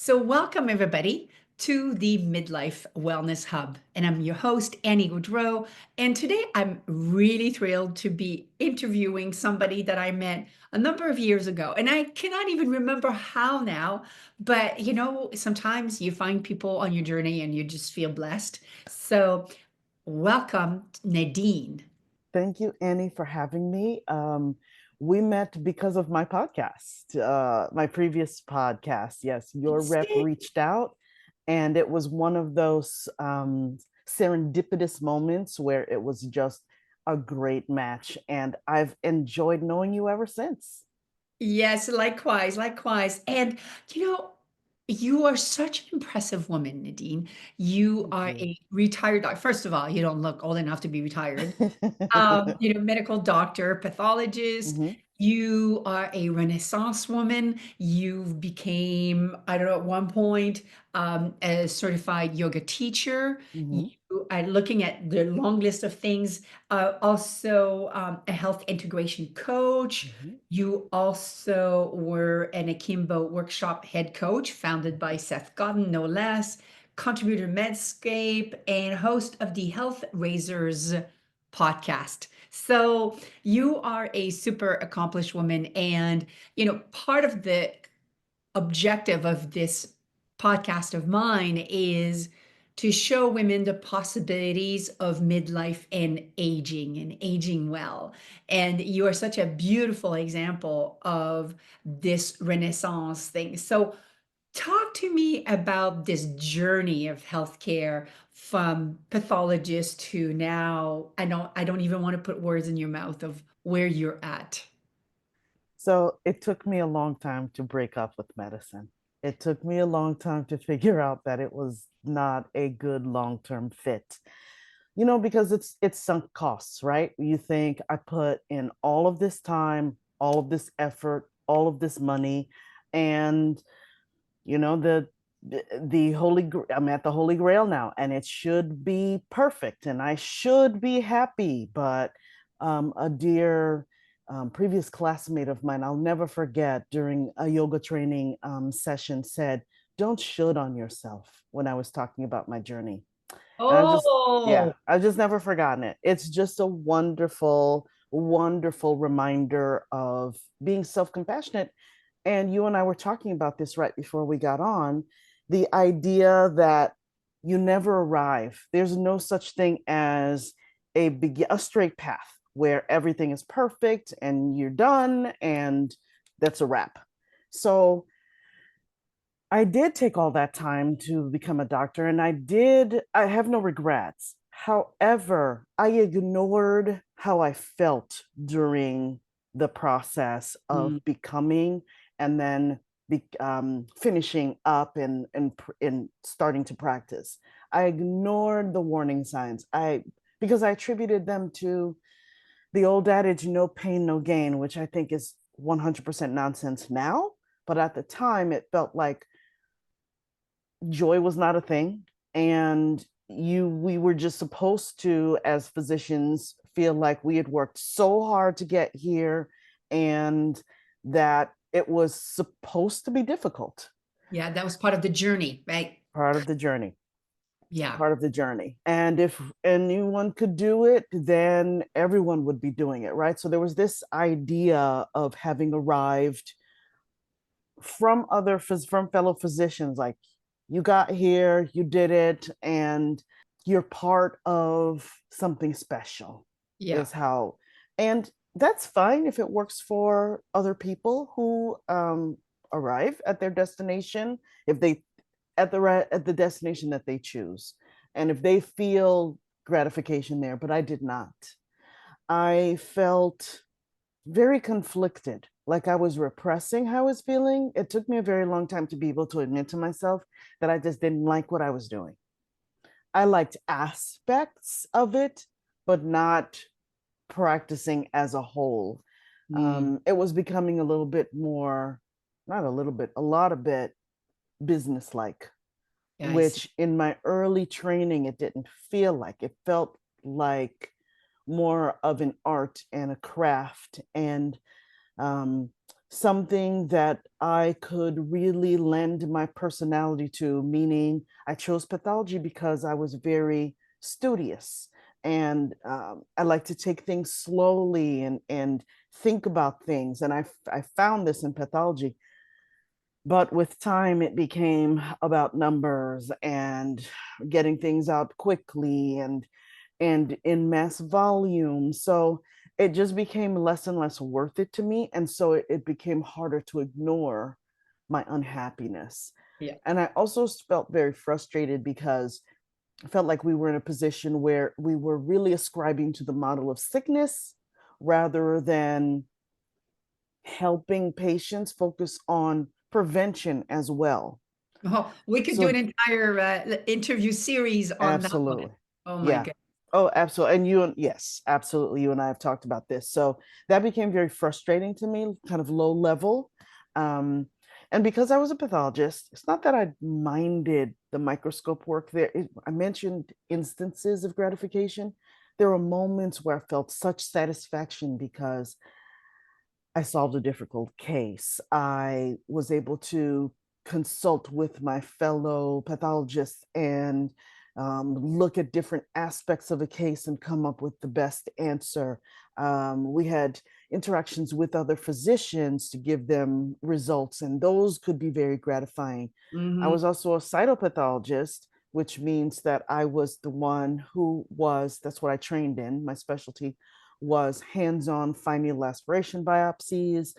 So, welcome everybody to the Midlife Wellness Hub. And I'm your host, Annie Goudreau. And today I'm really thrilled to be interviewing somebody that I met a number of years ago. And I cannot even remember how now, but sometimes you find people on your journey and you just feel blessed. So, welcome, Nadine. Thank you, Annie, for having me. We met because of my podcast, my previous podcast. Yes, your rep reached out, and it was one of those serendipitous moments where it was just a great match. And I've enjoyed knowing you ever since. Yes, likewise, likewise. And you know, you are such an impressive woman, Nadine. You Thank are you. a retired doctor. First of all, you don't look old enough to be retired. Medical doctor, pathologist. Mhm, You are a Renaissance woman. You became, I don't know, at one point, a certified yoga teacher. mhm, You are looking at the long list of things, also a health integration coach. mhm, You also were an Akimbo workshop head coach, founded by Seth Godin, no less, contributor to Medscape, and host of the Health Raisers podcast. So you are a super accomplished woman. And, part of the objective of this podcast of mine is to show women the possibilities of midlife and aging well. And you are such a beautiful example of this Renaissance thing. So, talk to me about this journey of healthcare from pathologist to now. I don't even want to put words in your mouth of where you're at. So it took me a long time to break up with medicine. It took me a long time to figure out that it was not a good long-term fit. Because it's sunk costs, right? You think I put in all of this time, all of this effort, all of this money, and the I'm at the holy grail now, and it should be perfect, and I should be happy. But a dear previous classmate of mine, I'll never forget, during a yoga training session, said, "Don't should on yourself," when I was talking about my journey. And Oh, I've just never forgotten it. It's just a wonderful, wonderful reminder of being self-compassionate. And you and I were talking about this right before we got on, the idea that you never arrive. There's no such thing as a straight path where everything is perfect and you're done and that's a wrap. So I did take all that time to become a doctor, and I have no regrets. However, I ignored how I felt during the process mm, of becoming and then finishing up and starting to practice. I ignored the warning signs. Because I attributed them to the old adage, no pain, no gain, which I think is 100% nonsense now. But at the time, it felt like joy was not a thing, and we were just supposed to, as physicians, feel like we had worked so hard to get here, and that it was supposed to be difficult. yeah, that was part of the journey, right? Part of the journey. Yeah. Part of the journey. And if anyone could do it, then everyone would be doing it, right? So there was this idea of having arrived from fellow physicians, like, you got here, you did it, and you're part of something special, Yeah. is how. And that's fine if it works for other people who arrive at their destination, if they at the destination that they choose, and if they feel gratification there. But I did not. I felt very conflicted, like I was repressing how I was feeling. It took me a very long time to be able to admit to myself that I just didn't like what I was doing. I liked aspects of it, but not practicing as a whole. Mm, It was becoming a little bit more, not a little bit, a lot of bit business-like, yeah, I see. which in my early training, it didn't feel like. It felt like more of an art and a craft, and um, something that I could really lend my personality to, meaning I chose pathology because I was very studious and I like to take things slowly and think about things. And I found this in pathology. But with time, it became about numbers and getting things out quickly and in mass volume. So it just became less and less worth it to me. And so it became harder to ignore my unhappiness. Yeah. And I also felt very frustrated because I felt like we were in a position where we were really ascribing to the model of sickness rather than helping patients focus on prevention as well. Oh, we could do an So entire interview series on that one. absolutely. Oh my Yeah. God. Oh, absolutely. And you and yes, absolutely. You and I have talked about this. So that became very frustrating to me, kind of low level. Um, and because I was a pathologist, it's not that I minded the microscope work there. I mentioned instances of gratification. There were moments where I felt such satisfaction because I solved a difficult case. I was able to consult with my fellow pathologists and look at different aspects of a case and come up with the best answer. We had interactions with other physicians to give them results, and those could be very gratifying. I Hmm. was also a cytopathologist, which means that I was the one who was, that's what I trained in, my specialty was hands-on finding aspiration biopsies,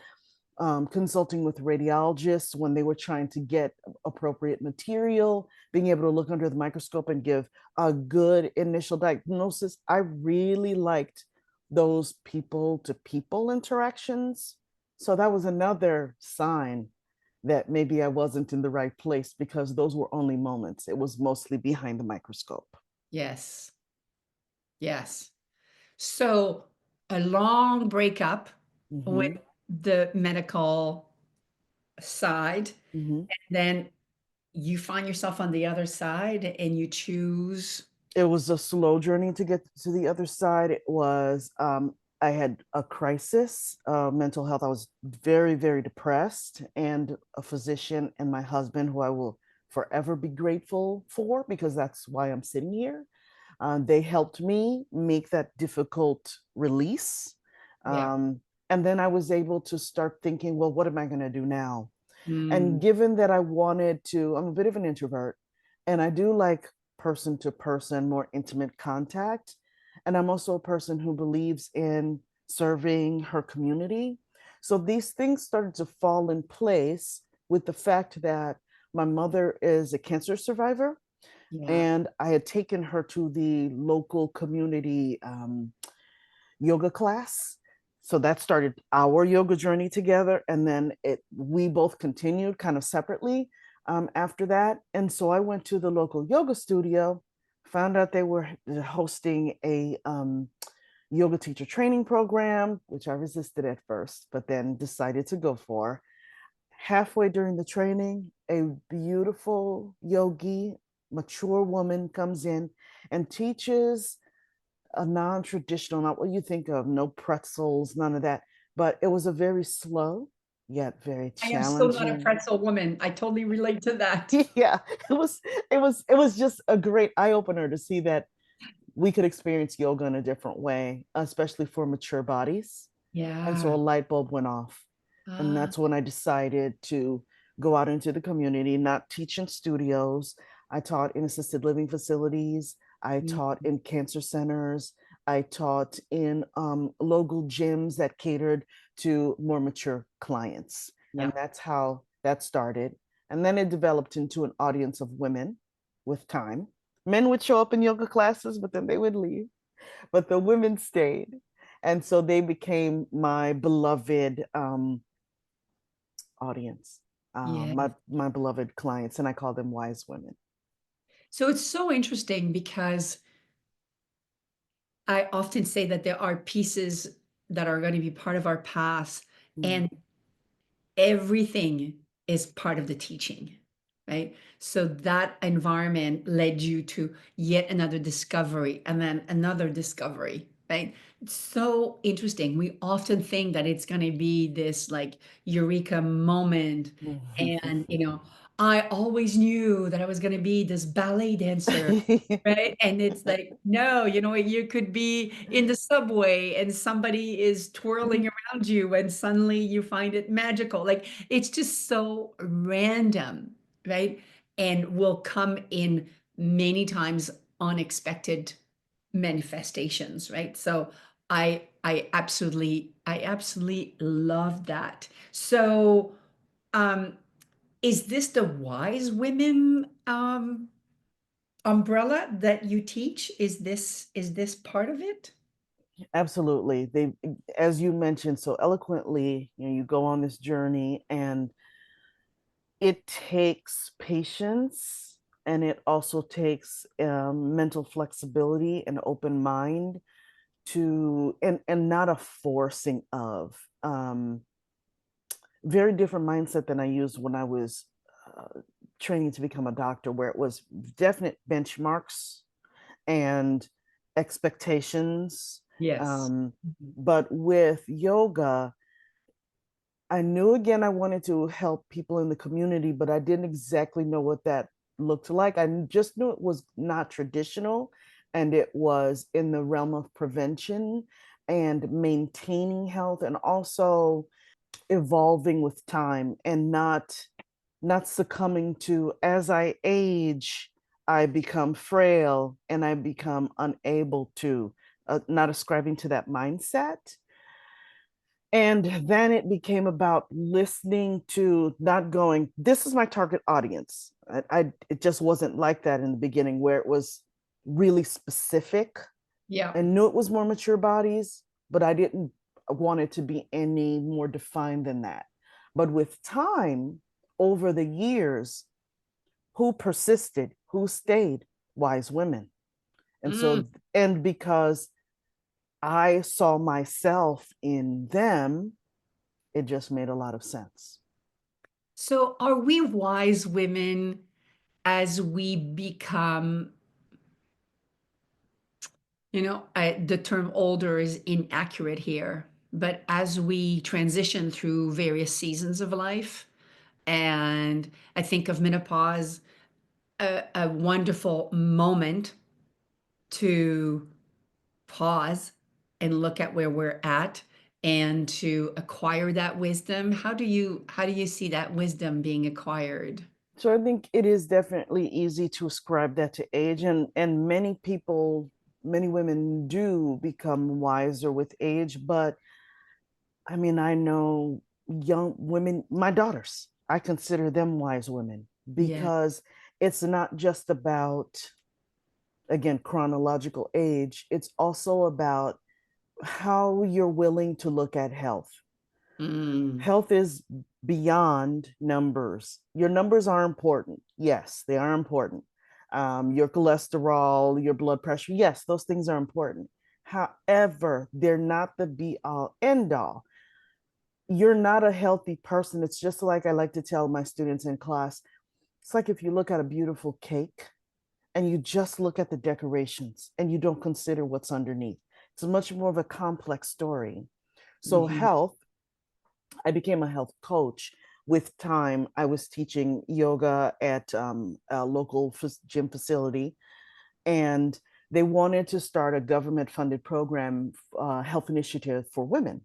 consulting with radiologists when they were trying to get appropriate material, being able to look under the microscope and give a good initial diagnosis. I really liked those people to people interactions. So that was another sign that maybe I wasn't in the right place because those were only moments. It was mostly behind the microscope. Yes. Yes. So a long breakup with Mm-hmm. the medical side, Mm-hmm. then you find yourself on the other side and you choose. It was a slow journey to get to the other side. It was, I had a crisis, mental health. I was very, very depressed, and a physician and my husband, who I will forever be grateful for because that's why I'm sitting here. They helped me make that difficult release. Yeah. And then I was able to start thinking, well, what am I going to do now? Mm, And given that I wanted to, I'm a bit of an introvert and I do like person to person, more intimate contact. And I'm also a person who believes in serving her community. So these things started to fall in place with the fact that my mother is a cancer survivor yeah. and I had taken her to the local community yoga class. So that started our yoga journey together. And then we both continued kind of separately after that. And so I went to the local yoga studio, found out they were hosting a yoga teacher training program, which I resisted at first, but then decided to go for. Halfway during the training, a beautiful yogi, mature woman comes in and teaches a non-traditional, not what you think of, no pretzels, none of that. But it was a very slow, yet very I am still not a challenging. pretzel woman. I totally relate to that. Yeah, it was just a great eye opener to see that we could experience yoga in a different way, especially for mature bodies. And so a Yeah. light bulb went off. And Ah, that's when I decided to go out into the community, not teach in studios. I taught in assisted living facilities. I mm, taught in cancer centers. I taught in local gyms that catered to more mature clients. yeah. And that's how that started. And then it developed into an audience of women with time. Men would show up in yoga classes, but then they would leave. But the women stayed. And so they became my beloved audience, Yeah. my beloved clients, and I call them wise women. So it's so interesting because I often say that there are pieces that are going to be part of our past, Mm. and everything is part of the teaching, right? So that environment led you to yet another discovery and then another discovery, right? It's so interesting. We often think that it's going to be this like eureka moment. And, I always knew that I was going to be this ballet dancer, right? And it's like, no, you could be in the subway and somebody is twirling around you and suddenly you find it magical. Like it's just so random, right? And will come in many times unexpected manifestations, right? So I absolutely love that. So um is this the wise women umbrella that you teach? Is this part of it? Absolutely. They, as you mentioned so eloquently, you go on this journey and it takes patience and it also takes mental flexibility and open mind to and not a forcing of very different mindset than I used when I was training to become a doctor, where it was definite benchmarks and expectations. Yes. Um, Mhm. but with yoga, I knew again I wanted to help people in the community, but I didn't exactly know what that looked like. I just knew it was not traditional and it was in the realm of prevention and maintaining health and also evolving with time and not succumbing to as I age, I become frail and I become unable to, not ascribing to that mindset. And then it became about listening to not going, this is my target audience. It just wasn't like that in the beginning, where it was really specific. Yeah. I knew it was more mature bodies, but I didn't want it to be any more defined than that. But with time, over the years, who persisted, who stayed? Wise women. And Mm. so, and because I saw myself in them, it just made a lot of sense. So are we wise women as we become, the term older is inaccurate here, but as we transition through various seasons of life, and I think of menopause, a wonderful moment to pause and look at where we're at and to acquire that wisdom. How do you see that wisdom being acquired? So I think it is definitely easy to ascribe that to age, and many people, many women do become wiser with age. But I mean, I know young women, my daughters, I consider them wise women Yeah. because it's not just about, again, chronological age, it's also about how you're willing to look at health. Mm. Health is beyond numbers. Your numbers are important. Yes, they are important. Your cholesterol, your blood pressure, yes, those things are important. However, they're not the be all end all. You're not a healthy person. It's just like I like to tell my students in class, it's like if you look at a beautiful cake and you just look at the decorations and you don't consider what's underneath. It's much more of a complex story. So, Mhm. health, I became a health coach. With time, I was teaching yoga at a local gym facility, and they wanted to start a government funded program, health initiative for women.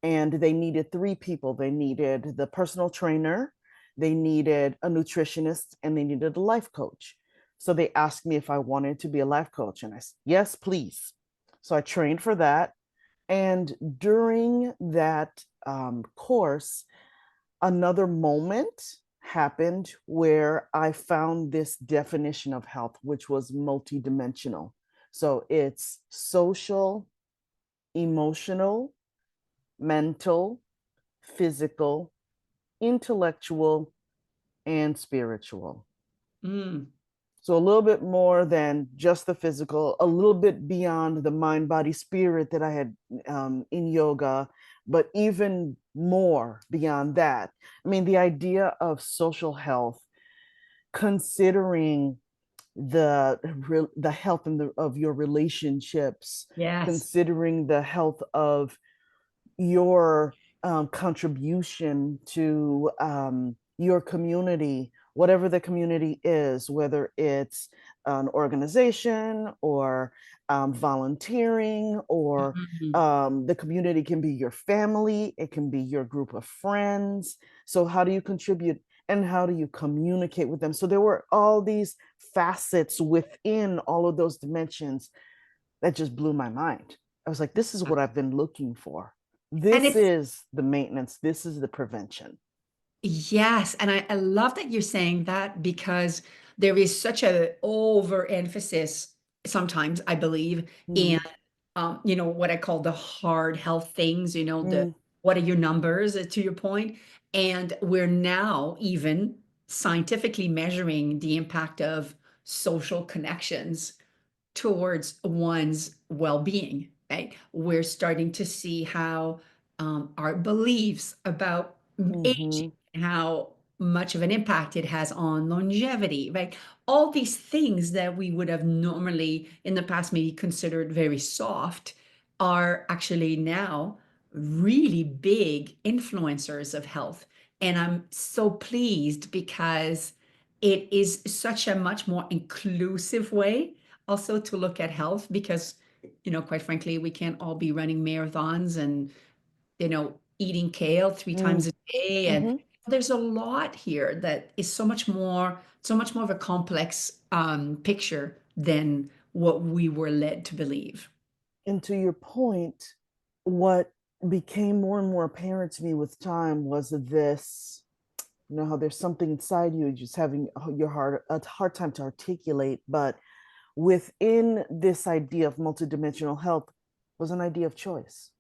And they needed three people. They needed the personal trainer, they needed a nutritionist, and they needed a life coach. So they asked me if I wanted to be a life coach, and I said, yes, please. So I trained for that. And during that course, another moment happened where I found this definition of health, which was multidimensional. So it's social, emotional, mental, physical, intellectual, and spiritual. Mm. So a little bit more than just the physical, a little bit beyond the mind, body, spirit that I had in yoga, but even more beyond that. I mean, the idea of social health, considering the health of your relationships, Yes. considering the health of your contribution to your community, whatever the community is, whether it's an organization or volunteering, or Mhm. the community can be your family, it can be your group of friends. So, how do you contribute and how do you communicate with them? So, there were all these facets within all of those dimensions that just blew my mind. I was like, this is what I've been looking for. And This it's is the maintenance, this is the prevention. yes, and I love that you're saying that because there is such a overemphasis sometimes, I believe, in Mm, what I call the hard health things, the mm, what are your numbers, to your point. And we're now even scientifically measuring the impact of social connections towards one's well-being, right? We're starting to see how our beliefs about aging, mm-hmm, how much of an impact it has on longevity, right? All these things that we would have normally in the past maybe considered very soft are actually now really big influencers of health. And I'm so pleased because it is such a much more inclusive way also to look at health because quite frankly we can't all be running marathons and eating kale three mm, times a day, and mm-hmm. there's a lot here that is so much more of a complex picture than what we were led to believe. And to your point, what became more and more apparent to me with time was this, how there's something inside you just having a hard time to articulate, but within this idea of multidimensional health was an idea of choice.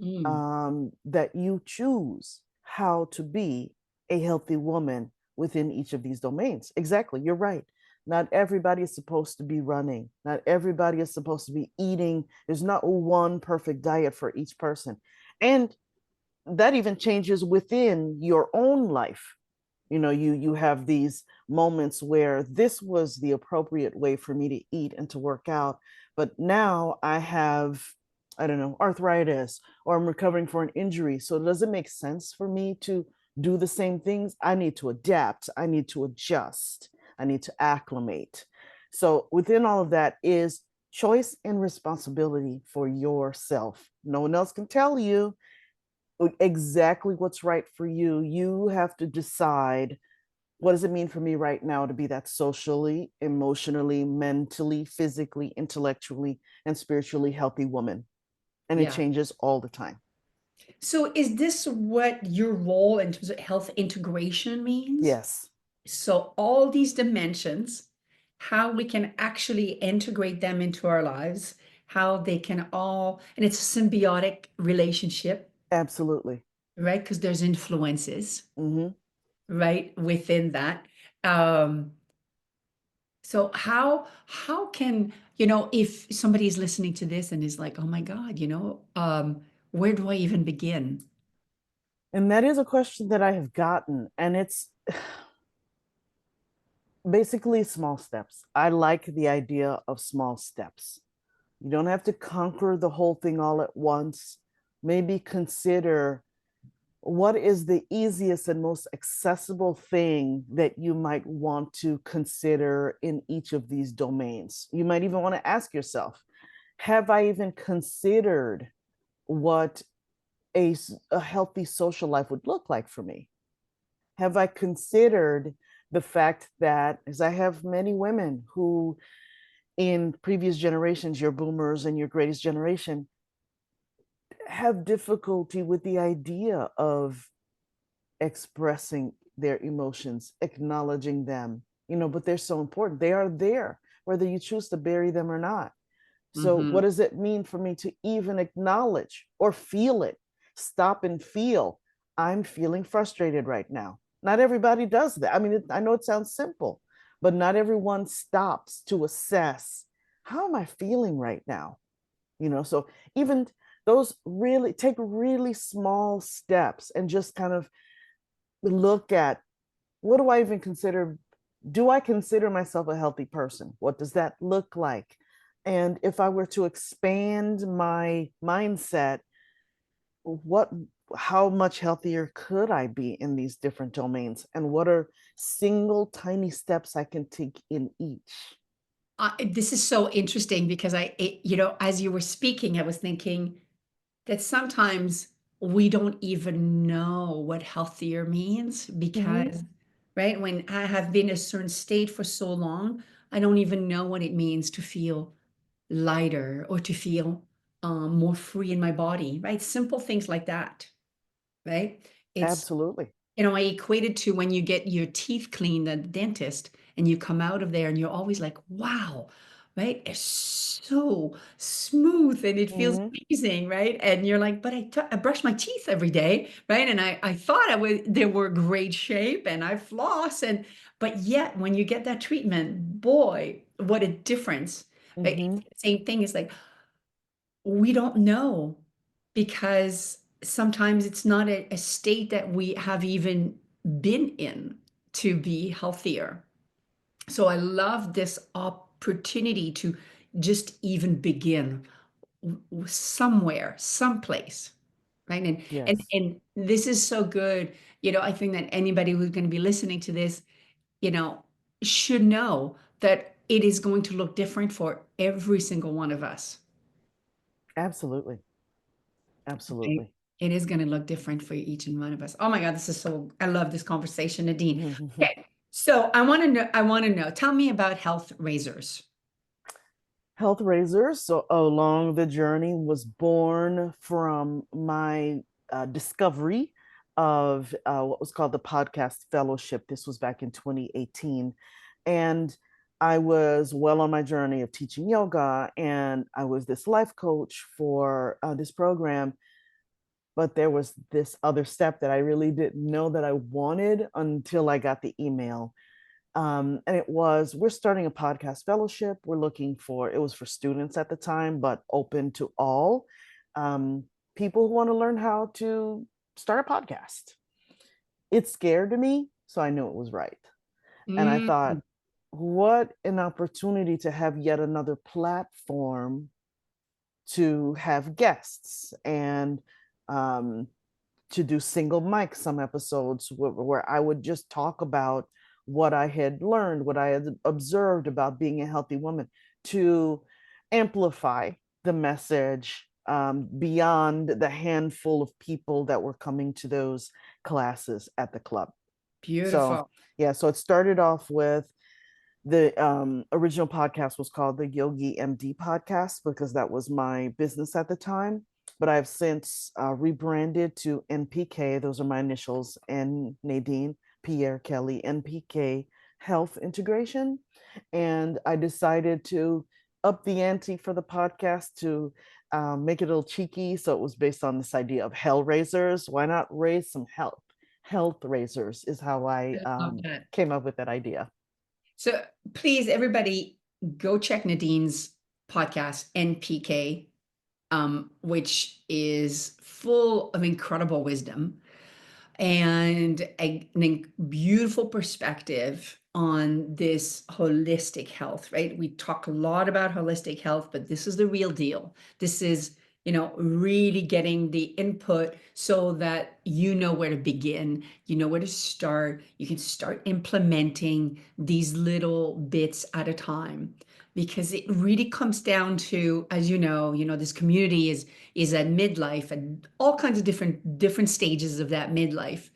Mm, That you choose how to be a healthy woman within each of these domains. Exactly, you're right. Not everybody is supposed to be running. Not everybody is supposed to be eating. There's not one perfect diet for each person. And that even changes within your own life. You have these moments where this was the appropriate way for me to eat and to work out, but now I have, I don't know, arthritis, or I'm recovering for an injury, so does it make sense for me to do the same things? I need to adapt, I need to adjust, I need to acclimate. So within all of that is choice and responsibility for yourself. No one else can tell you exactly what's right for you. You have to decide, what does it mean for me right now to be that socially, emotionally, mentally, physically, intellectually, and spiritually healthy woman? And it yeah. changes all the time. So is this what your role in terms of health integration means? Yes, So all these dimensions, how we can actually integrate them into our lives, how they can all, and it's a symbiotic relationship, absolutely. right? Because there's influences, Hmm. right, within that. Um, so how can, if somebody is listening to this and is like, oh my God, where do I even begin? And that is a question that I have gotten, and it's basically small steps. I like the idea of small steps. You don't have to conquer the whole thing all at once. Maybe consider, what is the easiest and most accessible thing that you might want to consider in each of these domains? You might even want to ask yourself, have I even considered what a healthy social life would look like for me? Have I considered the fact that, as I have many women who, in previous generations, your boomers and your greatest generation, have difficulty with the idea of expressing their emotions, acknowledging them, but they're so important. They are there, whether you choose to bury them or not. So, what Hmm. does it mean for me to even acknowledge or feel it? Stop and feel, I'm feeling frustrated right now. Not everybody does that. I mean, I know it sounds simple, but not everyone stops to assess, how am I feeling right now? So even those really take really small steps and just kind of look at, what do I even consider do I consider myself a healthy person? What does that look like? And if I were to expand my mindset, what how much healthier could I be in these different domains? And what are single tiny steps I can take in each? This is so interesting because as you were speaking, I was thinking that sometimes we don't even know what healthier means Mm-hmm. because, right, when I have been in a certain state for so long, I don't even know what it means to feel lighter or to feel more free in my body, right? Simple things like that, right? It's Absolutely. I equated to when you get your teeth cleaned at the dentist and you come out of there and you're always like, wow, right? It's so smooth and it feels Mm-hmm. amazing, right? And you're like, but I brush my teeth every day, right? And I thought they were great shape and I floss but yet when you get that treatment, boy, what a difference, right? Mm-hmm. It's the same thing. It's like, we don't know because sometimes it's not a state that we have even been in to be healthier. So I love this opportunity to just even begin somewhere, someplace, right? Yes. And this is so good. I think that anybody who's going to be listening to this, you know, should know that it is going to look different for every single one of us. Absolutely. Right? Absolutely. It is going to look different for each and one of us. Oh my God, I love this conversation, Nadine. Okay, so I want to know, tell me about health razors. Health Razors, so along the journey, was born from my discovery of what was called the Podcast Fellowship. This was back in 2018. And I was well on my journey of teaching yoga, and I was this life coach for this program. But there was this other step that I really didn't know that I wanted until I got the email. And it was, we're starting a podcast fellowship. We're looking for, it was for students at the time, but open to all um, people who want to learn how to start a podcast. It scared me, so I knew it was right. And I Mm, thought, what an opportunity to have yet another platform to have guests and um, to do single mic some episodes where I would just talk about what I had learned, what I had observed about being a healthy woman, to amplify the message beyond the handful of people that were coming to those classes at the club. So, beautiful. yeah, so it started off with the original podcast was called the Yogi MD podcast because that was my business at the time. But I've since rebranded to NPK. Those are my initials, N Nadine Pierre Kelly, NPK Health Integration. And I decided to up the ante for the podcast to make it a little cheeky. So it was based on this idea of hell raisers. Why not raise some health? Health raisers is how I I love that. came up with that idea. So please, everybody, go check Nadine's podcast, NPK, which is full of incredible wisdom and beautiful perspective on this holistic health, right? We talk a lot about holistic health, but this is the real deal. This is, really getting the input so that you know where to begin, you know where to start. You can start implementing these little bits at a time because it really comes down to, as this community is at midlife and all kinds of different stages of that midlife.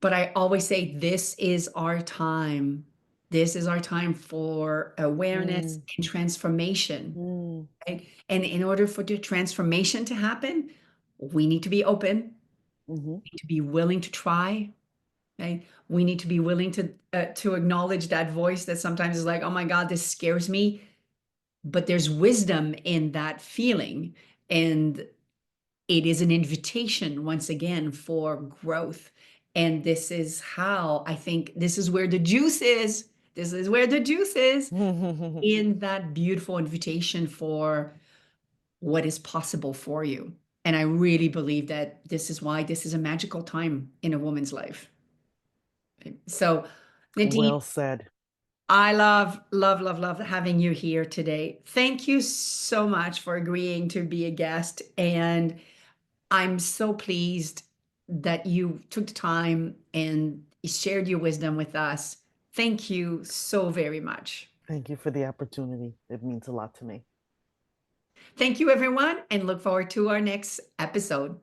But I always say this is our time. This is our time for awareness Mm, and transformation, mm, right? And in order for the transformation to happen, we need to be open, mhm, we need to be willing to try, right? We need to be willing to acknowledge that voice that sometimes is like, oh my God, this scares me. But there's wisdom in that feeling. And it is an invitation once again for growth. And this is how I think this is where the juice is. This is where the juice is mhm. in that beautiful invitation for what is possible for you. And I really believe that this is why this is a magical time in a woman's life. So Nadine, Well said. I love having you here today. Thank you so much for agreeing to be a guest. And I'm so pleased that you took the time and shared your wisdom with us. Thank you so very much. Thank you for the opportunity. It means a lot to me. Thank you, everyone, and look forward to our next episode.